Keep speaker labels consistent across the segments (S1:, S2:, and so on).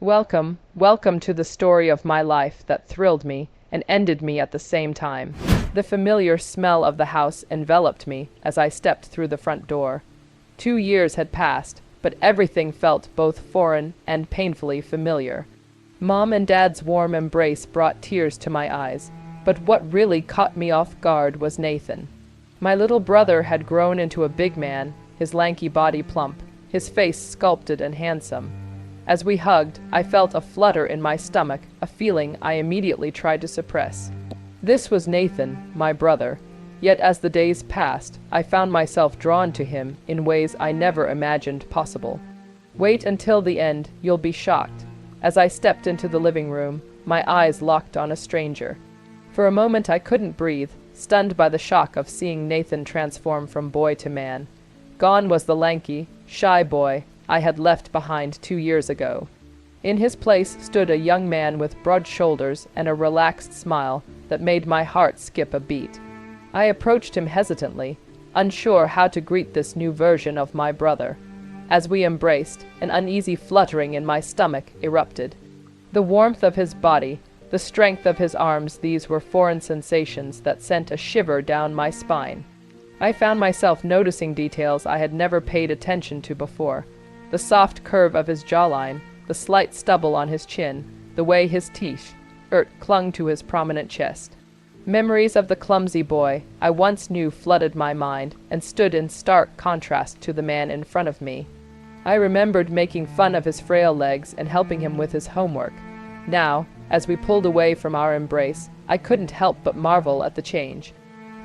S1: Welcome to the story of my life that thrilled me and ended me at the same time. The familiar smell of the house enveloped me as I stepped through the front door. 2 years had passed, but everything felt both foreign and painfully familiar. Mom and Dad's warm embrace brought tears to my eyes, but what really caught me off guard was Nathan. My little brother had grown into a big man, his lanky body plump, his face sculpted and handsome. As we hugged, I felt a flutter in my stomach, a feeling I immediately tried to suppress. This was Nathan, my brother, yet as the days passed, I found myself drawn to him in ways I never imagined possible. Wait until the end, you'll be shocked. As I stepped into the living room, my eyes locked on a stranger. For a moment I couldn't breathe, stunned by the shock of seeing Nathan transform from boy to man. Gone was the lanky, shy boy I had left behind 2 years ago. In his place stood a young man with broad shoulders and a relaxed smile that made my heart skip a beat. I approached him hesitantly, unsure how to greet this new version of my brother. As we embraced, an uneasy fluttering in my stomach erupted. The warmth of his body, the strength of his arms, these were foreign sensations that sent a shiver down my spine. I found myself noticing details I had never paid attention to before. The soft curve of his jawline, the slight stubble on his chin, the way his teeth clung to his prominent chest. Memories of the clumsy boy I once knew flooded my mind and stood in stark contrast to the man in front of me. I remembered making fun of his frail legs and helping him with his homework. Now, as we pulled away from our embrace, I couldn't help but marvel at the change.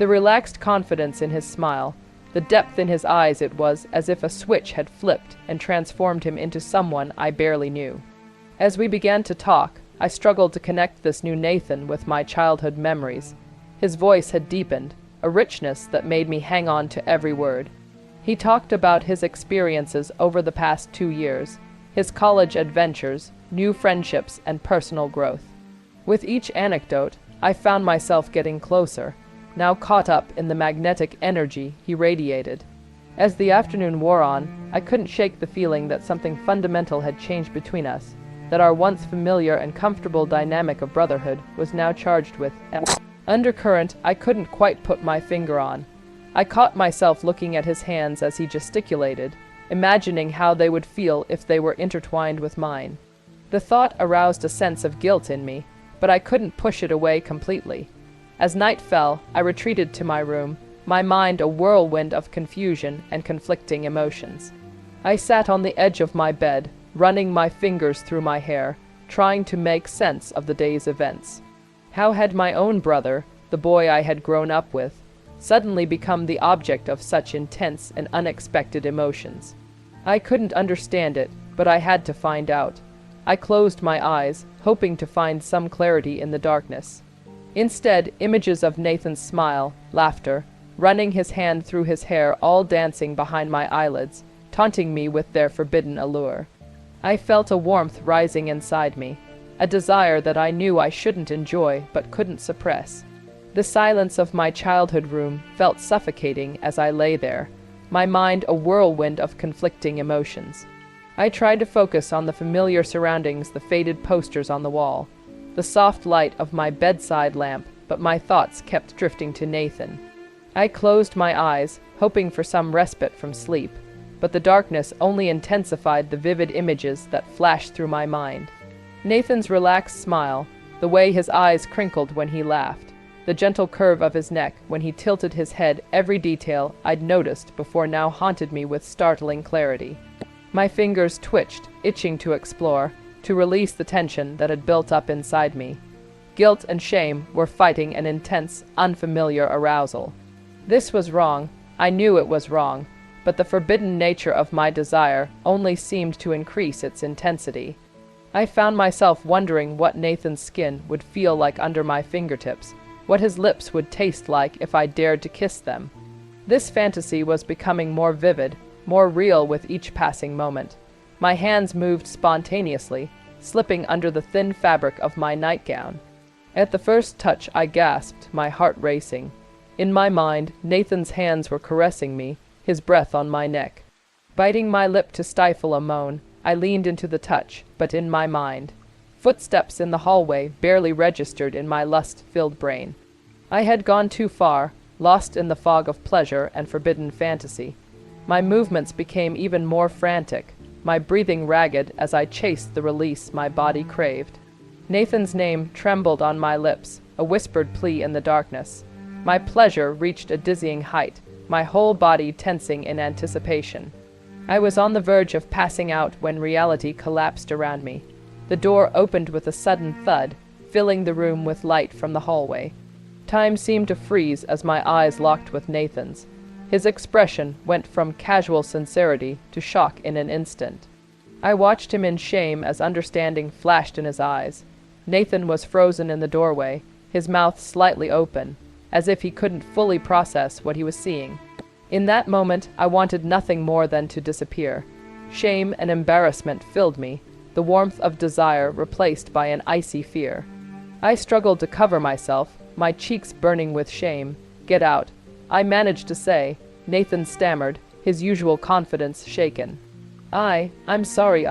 S1: The relaxed confidence in his smile, the depth in his eyes, it was as if a switch had flipped and transformed him into someone I barely knew. As we began to talk, I struggled to connect this new Nathan with my childhood memories. His voice had deepened, a richness that made me hang on to every word. He talked about his experiences over the past 2 years, his college adventures, new friendships, and personal growth. With each anecdote, I found myself getting closer, now caught up in the magnetic energy he radiated. As the afternoon wore on, I couldn't shake the feeling that something fundamental had changed between us, that our once familiar and comfortable dynamic of brotherhood was now charged with an undercurrent I couldn't quite put my finger on. I caught myself looking at his hands as he gesticulated, imagining how they would feel if they were intertwined with mine. The thought aroused a sense of guilt in me, but I couldn't push it away completely. As night fell, I retreated to my room, my mind a whirlwind of confusion and conflicting emotions. I sat on the edge of my bed, running my fingers through my hair, trying to make sense of the day's events. How had my own brother, the boy I had grown up with, suddenly become the object of such intense and unexpected emotions? I couldn't understand it, but I had to find out. I closed my eyes, hoping to find some clarity in the darkness. Instead, images of Nathan's smile, laughter, running his hand through his hair, all dancing behind my eyelids, taunting me with their forbidden allure. I felt a warmth rising inside me, a desire that I knew I shouldn't enjoy but couldn't suppress. The silence of my childhood room felt suffocating as I lay there, my mind a whirlwind of conflicting emotions. I tried to focus on the familiar surroundings, the faded posters on the wall, the soft light of my bedside lamp, but my thoughts kept drifting to Nathan. I closed my eyes, hoping for some respite from sleep, but the darkness only intensified the vivid images that flashed through my mind. Nathan's relaxed smile, the way his eyes crinkled when he laughed, the gentle curve of his neck when he tilted his head, every detail I'd noticed before now haunted me with startling clarity. My fingers twitched, itching to explore, to release the tension that had built up inside me. Guilt and shame were fighting an intense, unfamiliar arousal. This was wrong. I knew it was wrong, but the forbidden nature of my desire only seemed to increase its intensity. I found myself wondering what Nathan's skin would feel like under my fingertips, what his lips would taste like if I dared to kiss them. This fantasy was becoming more vivid, more real with each passing moment. My hands moved spontaneously, slipping under the thin fabric of my nightgown. At the first touch I gasped, my heart racing. In my mind, Nathan's hands were caressing me, his breath on my neck. Biting my lip to stifle a moan, I leaned into the touch, but in my mind. Footsteps in the hallway barely registered in my lust-filled brain. I had gone too far, lost in the fog of pleasure and forbidden fantasy. My movements became even more frantic, my breathing ragged as I chased the release my body craved. Nathan's name trembled on my lips, a whispered plea in the darkness. My pleasure reached a dizzying height, my whole body tensing in anticipation. I was on the verge of passing out when reality collapsed around me. The door opened with a sudden thud, filling the room with light from the hallway. Time seemed to freeze as my eyes locked with Nathan's. His expression went from casual sincerity to shock in an instant. I watched him in shame as understanding flashed in his eyes. Nathan was frozen in the doorway, his mouth slightly open, as if he couldn't fully process what he was seeing. In that moment, I wanted nothing more than to disappear. Shame and embarrassment filled me, the warmth of desire replaced by an icy fear. I struggled to cover myself, my cheeks burning with shame. "Get out," I managed to say. Nathan stammered, his usual confidence shaken. I'm sorry,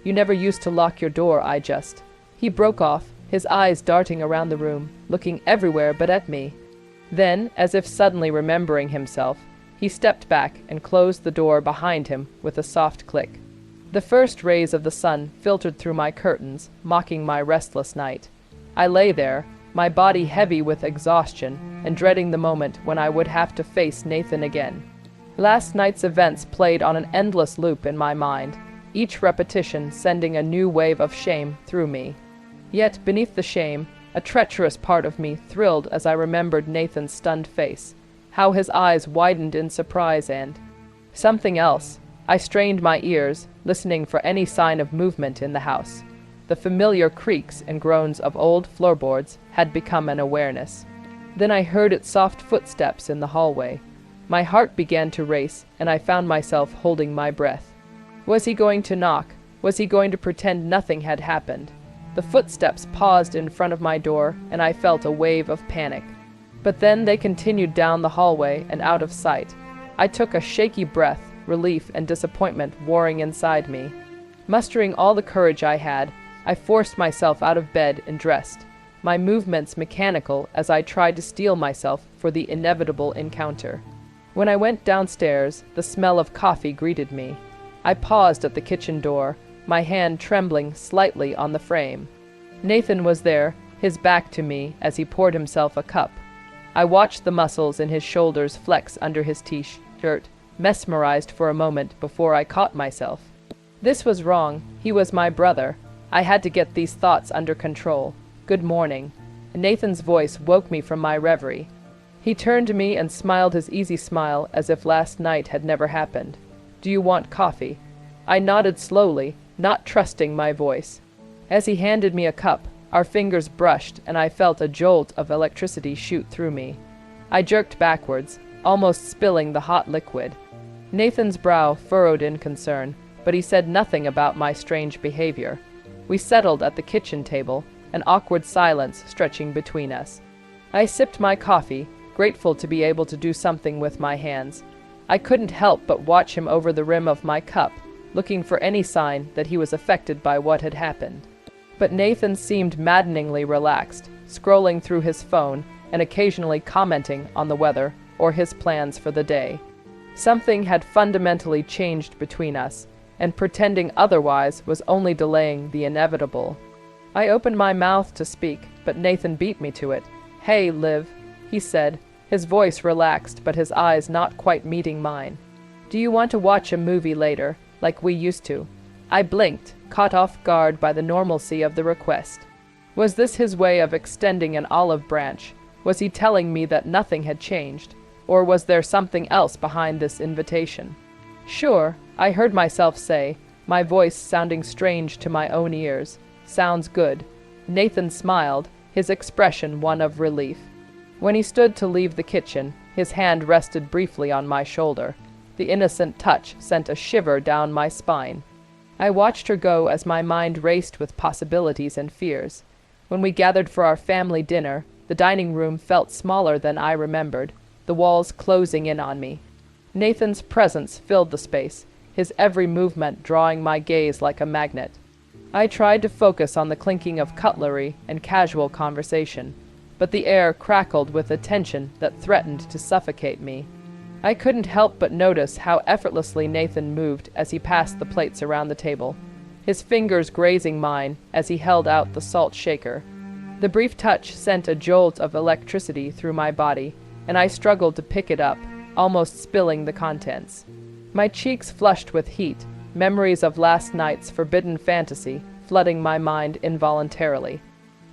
S1: you never used to lock your door, I just." He broke off, his eyes darting around the room, looking everywhere but at me. Then, as if suddenly remembering himself, he stepped back and closed the door behind him with a soft click. The first rays of the sun filtered through my curtains, mocking my restless night. I lay there, my body heavy with exhaustion, and dreading the moment when I would have to face Nathan again. Last night's events played on an endless loop in my mind, each repetition sending a new wave of shame through me. Yet, beneath the shame, a treacherous part of me thrilled as I remembered Nathan's stunned face, how his eyes widened in surprise and something else. I strained my ears, listening for any sign of movement in the house. The familiar creaks and groans of old floorboards had become an awareness. Then I heard its soft footsteps in the hallway. My heart began to race, and I found myself holding my breath. Was he going to knock? Was he going to pretend nothing had happened? The footsteps paused in front of my door, and I felt a wave of panic. But then they continued down the hallway and out of sight. I took a shaky breath, relief and disappointment warring inside me. Mustering all the courage I had, I forced myself out of bed and dressed, my movements mechanical as I tried to steel myself for the inevitable encounter. When I went downstairs, the smell of coffee greeted me. I paused at the kitchen door, my hand trembling slightly on the frame. Nathan was there, his back to me as he poured himself a cup. I watched the muscles in his shoulders flex under his t-shirt, mesmerized for a moment before I caught myself. This was wrong. He was my brother. I had to get these thoughts under control. "Good morning." Nathan's voice woke me from my reverie. He turned to me and smiled his easy smile as if last night had never happened. "Do you want coffee?" I nodded slowly, not trusting my voice. As he handed me a cup, our fingers brushed and I felt a jolt of electricity shoot through me. I jerked backwards, almost spilling the hot liquid. Nathan's brow furrowed in concern, but he said nothing about my strange behavior. We settled at the kitchen table, an awkward silence stretching between us. I sipped my coffee, grateful to be able to do something with my hands. I couldn't help but watch him over the rim of my cup, looking for any sign that he was affected by what had happened. But Nathan seemed maddeningly relaxed, scrolling through his phone and occasionally commenting on the weather or his plans for the day. Something had fundamentally changed between us, and pretending otherwise was only delaying the inevitable. I opened my mouth to speak, but Nathan beat me to it. "Hey, Liv," he said, his voice relaxed but his eyes not quite meeting mine. "Do you want to watch a movie later, like we used to?" I blinked, caught off guard by the normalcy of the request. Was this his way of extending an olive branch? Was he telling me that nothing had changed? Or was there something else behind this invitation? "Sure," I heard myself say, my voice sounding strange to my own ears. "Sounds good." Nathan smiled, his expression one of relief. When he stood to leave the kitchen, his hand rested briefly on my shoulder. The innocent touch sent a shiver down my spine. I watched her go as my mind raced with possibilities and fears. When we gathered for our family dinner, the dining room felt smaller than I remembered, the walls closing in on me. Nathan's presence filled the space, his every movement drawing my gaze like a magnet. I tried to focus on the clinking of cutlery and casual conversation, but the air crackled with a tension that threatened to suffocate me. I couldn't help but notice how effortlessly Nathan moved as he passed the plates around the table, his fingers grazing mine as he held out the salt shaker. The brief touch sent a jolt of electricity through my body, and I struggled to pick it up, almost spilling the contents. My cheeks flushed with heat, memories of last night's forbidden fantasy flooding my mind involuntarily.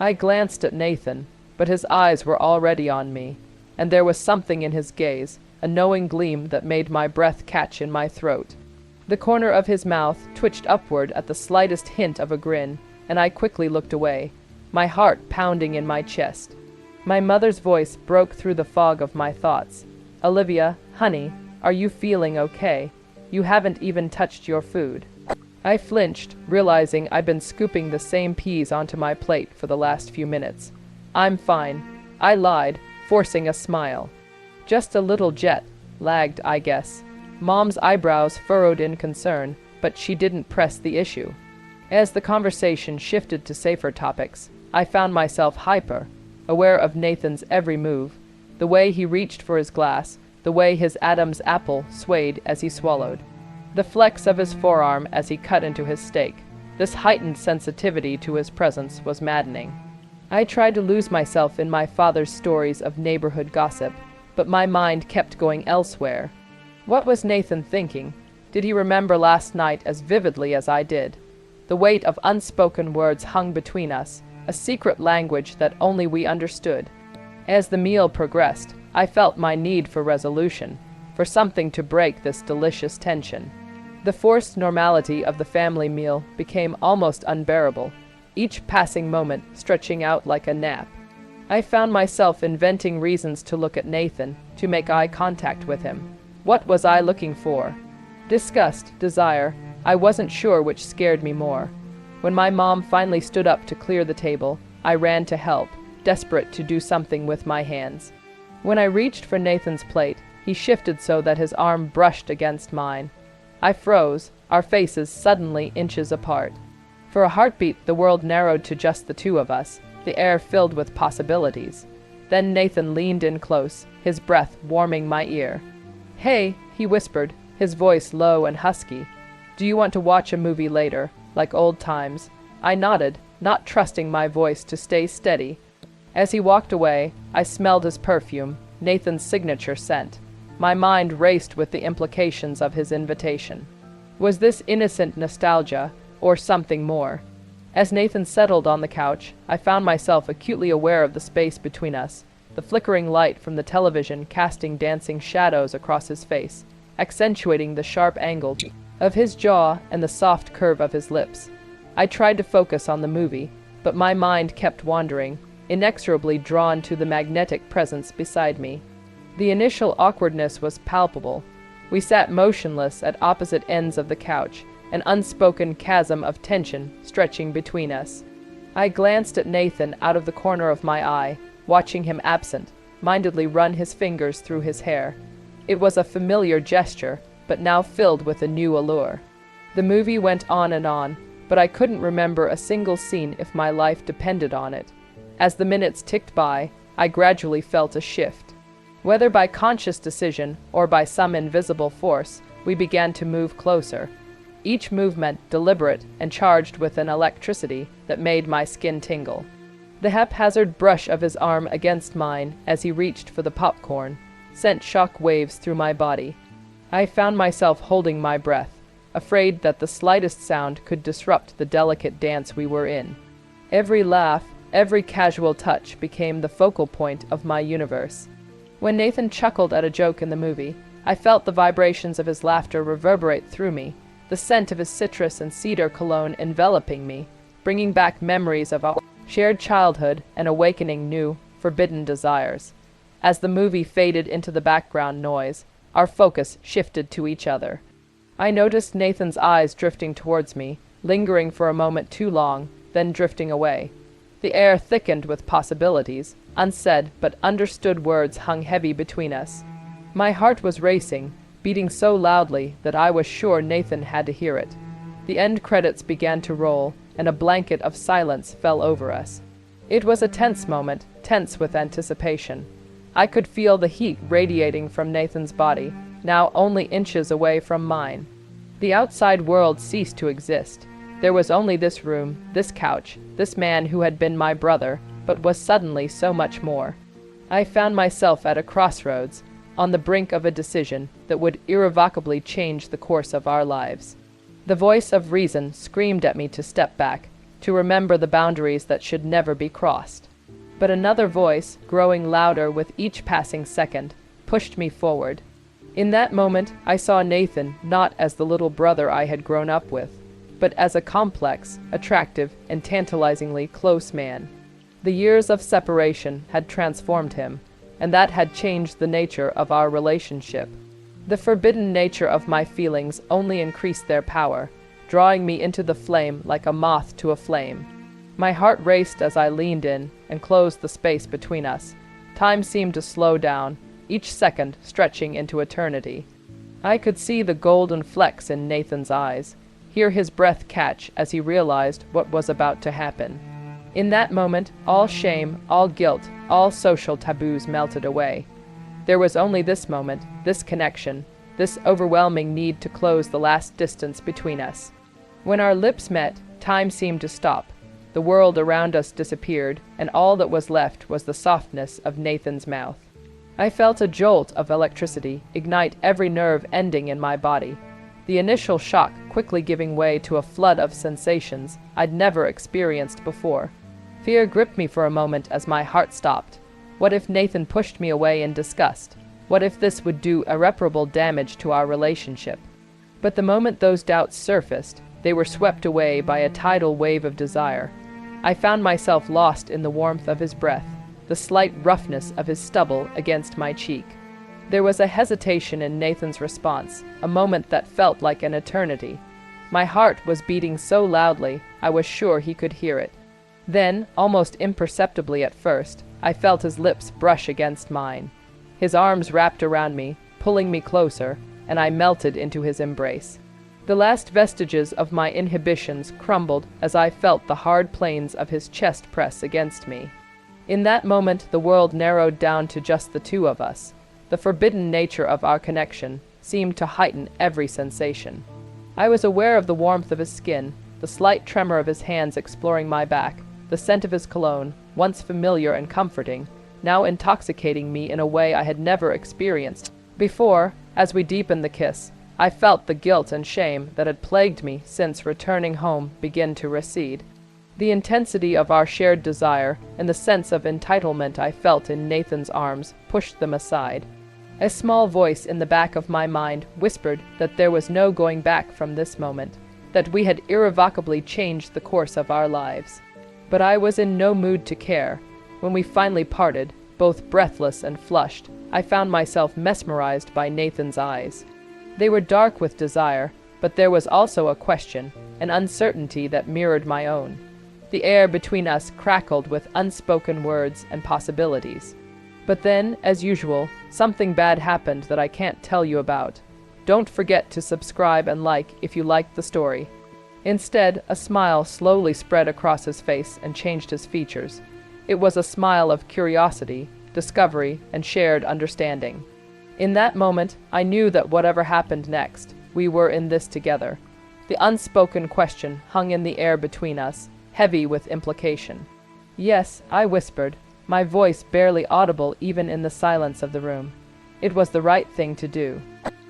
S1: I glanced at Nathan, but his eyes were already on me, and there was something in his gaze, a knowing gleam that made my breath catch in my throat. The corner of his mouth twitched upward at the slightest hint of a grin, and I quickly looked away, my heart pounding in my chest. My mother's voice broke through the fog of my thoughts. "Olivia, honey, are you feeling okay? You haven't even touched your food." I flinched, realizing I'd been scooping the same peas onto my plate for the last few minutes. "I'm fine," I lied, forcing a smile. "Just a little jet lagged, I guess." Mom's eyebrows furrowed in concern, but she didn't press the issue. As the conversation shifted to safer topics, I found myself hyper, aware of Nathan's every move, the way he reached for his glass, the way his Adam's apple swayed as he swallowed, the flex of his forearm as he cut into his steak. This heightened sensitivity to his presence was maddening. I tried to lose myself in my father's stories of neighborhood gossip, but my mind kept going elsewhere. What was Nathan thinking? Did he remember last night as vividly as I did? The weight of unspoken words hung between us, a secret language that only we understood. As the meal progressed, I felt my need for resolution, for something to break this delicious tension. The forced normality of the family meal became almost unbearable, each passing moment stretching out like a nap. I found myself inventing reasons to look at Nathan, to make eye contact with him. What was I looking for? Disgust, desire, I wasn't sure which scared me more. When my mom finally stood up to clear the table, I ran to help, desperate to do something with my hands. When I reached for Nathan's plate, he shifted so that his arm brushed against mine. I froze, our faces suddenly inches apart. For a heartbeat, the world narrowed to just the two of us, the air filled with possibilities. Then Nathan leaned in close, his breath warming my ear. "Hey," he whispered, his voice low and husky. "Do you want to watch a movie later, like old times?" I nodded, not trusting my voice to stay steady. As he walked away, I smelled his perfume, Nathan's signature scent. My mind raced with the implications of his invitation. Was this innocent nostalgia, or something more? As Nathan settled on the couch, I found myself acutely aware of the space between us, the flickering light from the television casting dancing shadows across his face, accentuating the sharp angle of his jaw and the soft curve of his lips. I tried to focus on the movie, but my mind kept wandering, inexorably drawn to the magnetic presence beside me. The initial awkwardness was palpable. We sat motionless at opposite ends of the couch, an unspoken chasm of tension stretching between us. I glanced at Nathan out of the corner of my eye, watching him absent-mindedly run his fingers through his hair. It was a familiar gesture, but now filled with a new allure. The movie went on, but I couldn't remember a single scene if my life depended on it. As the minutes ticked by, I gradually felt a shift. Whether by conscious decision or by some invisible force, we began to move closer. Each movement deliberate and charged with an electricity that made my skin tingle. The haphazard brush of his arm against mine as he reached for the popcorn sent shock waves through my body. I found myself holding my breath, afraid that the slightest sound could disrupt the delicate dance we were in. Every laugh, every casual touch became the focal point of my universe. When Nathan chuckled at a joke in the movie, I felt the vibrations of his laughter reverberate through me, the scent of his citrus and cedar cologne enveloping me, bringing back memories of our shared childhood and awakening new, forbidden desires. As the movie faded into the background noise, our focus shifted to each other. I noticed Nathan's eyes drifting towards me, lingering for a moment too long, then drifting away. The air thickened with possibilities, unsaid but understood words hung heavy between us. My heart was racing, beating so loudly that I was sure Nathan had to hear it. The end credits began to roll, and a blanket of silence fell over us. It was a tense moment, tense with anticipation. I could feel the heat radiating from Nathan's body, now only inches away from mine. The outside world ceased to exist. There was only this room, this couch, this man who had been my brother, but was suddenly so much more. I found myself at a crossroads, on the brink of a decision that would irrevocably change the course of our lives. The voice of reason screamed at me to step back, to remember the boundaries that should never be crossed. But another voice, growing louder with each passing second, pushed me forward. In that moment, I saw Nathan not as the little brother I had grown up with, but as a complex, attractive, and tantalizingly close man. The years of separation had transformed him, and that had changed the nature of our relationship. The forbidden nature of my feelings only increased their power, drawing me into the flame like a moth to a flame. My heart raced as I leaned in and closed the space between us. Time seemed to slow down, each second stretching into eternity. I could see the golden flecks in Nathan's eyes, hear his breath catch as he realized what was about to happen. In that moment, all shame, all guilt, all social taboos melted away. There was only this moment, this connection, this overwhelming need to close the last distance between us. When our lips met, time seemed to stop. The world around us disappeared, and all that was left was the softness of Nathan's mouth. I felt a jolt of electricity ignite every nerve ending in my body, the initial shock quickly giving way to a flood of sensations I'd never experienced before. Fear gripped me for a moment as my heart stopped. What if Nathan pushed me away in disgust? What if this would do irreparable damage to our relationship? But the moment those doubts surfaced, they were swept away by a tidal wave of desire. I found myself lost in the warmth of his breath, the slight roughness of his stubble against my cheek. There was a hesitation in Nathan's response, a moment that felt like an eternity. My heart was beating so loudly, I was sure he could hear it. Then, almost imperceptibly at first, I felt his lips brush against mine. His arms wrapped around me, pulling me closer, and I melted into his embrace. The last vestiges of my inhibitions crumbled as I felt the hard planes of his chest press against me. In that moment, the world narrowed down to just the two of us. The forbidden nature of our connection seemed to heighten every sensation. I was aware of the warmth of his skin, the slight tremor of his hands exploring my back, the scent of his cologne, once familiar and comforting, now intoxicating me in a way I had never experienced before. As we deepened the kiss, I felt the guilt and shame that had plagued me since returning home begin to recede. The intensity of our shared desire and the sense of entitlement I felt in Nathan's arms pushed them aside. A small voice in the back of my mind whispered that there was no going back from this moment, that we had irrevocably changed the course of our lives. But I was in no mood to care. When we finally parted, both breathless and flushed, I found myself mesmerized by Nathan's eyes. They were dark with desire, but there was also a question, an uncertainty that mirrored my own. The air between us crackled with unspoken words and possibilities. But then, as usual, something bad happened that I can't tell you about. Don't forget to subscribe and like if you liked the story. Instead, a smile slowly spread across his face and changed his features. It was a smile of curiosity, discovery, and shared understanding. In that moment, I knew that whatever happened next, we were in this together. The unspoken question hung in the air between us, heavy with implication. Yes, I whispered, my voice barely audible even in the silence of the room. It was the right thing to do.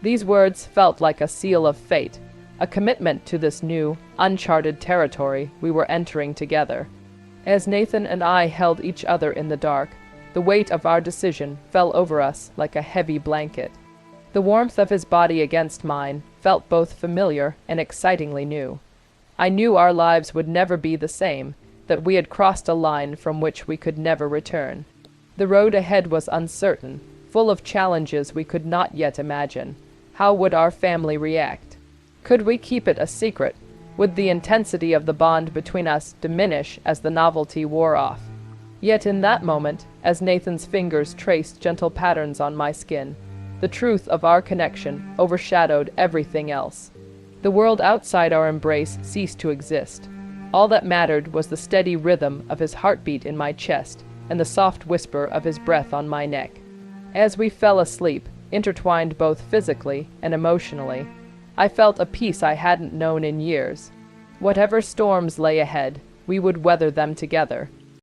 S1: These words felt like a seal of fate, a commitment to this new, uncharted territory we were entering together. As Nathan and I held each other in the dark, the weight of our decision fell over us like a heavy blanket. The warmth of his body against mine felt both familiar and excitingly new. I knew our lives would never be the same, that we had crossed a line from which we could never return. The road ahead was uncertain, full of challenges we could not yet imagine. How would our family react? Could we keep it a secret? Would the intensity of the bond between us diminish as the novelty wore off? Yet in that moment, as Nathan's fingers traced gentle patterns on my skin, The truth of our connection overshadowed everything else. The world outside our embrace ceased to exist. All that mattered was the steady rhythm of his heartbeat in my chest and the soft whisper of his breath on my neck. As we fell asleep, intertwined both physically and emotionally, I felt a peace I hadn't known in years. Whatever storms lay ahead, we would weather them together,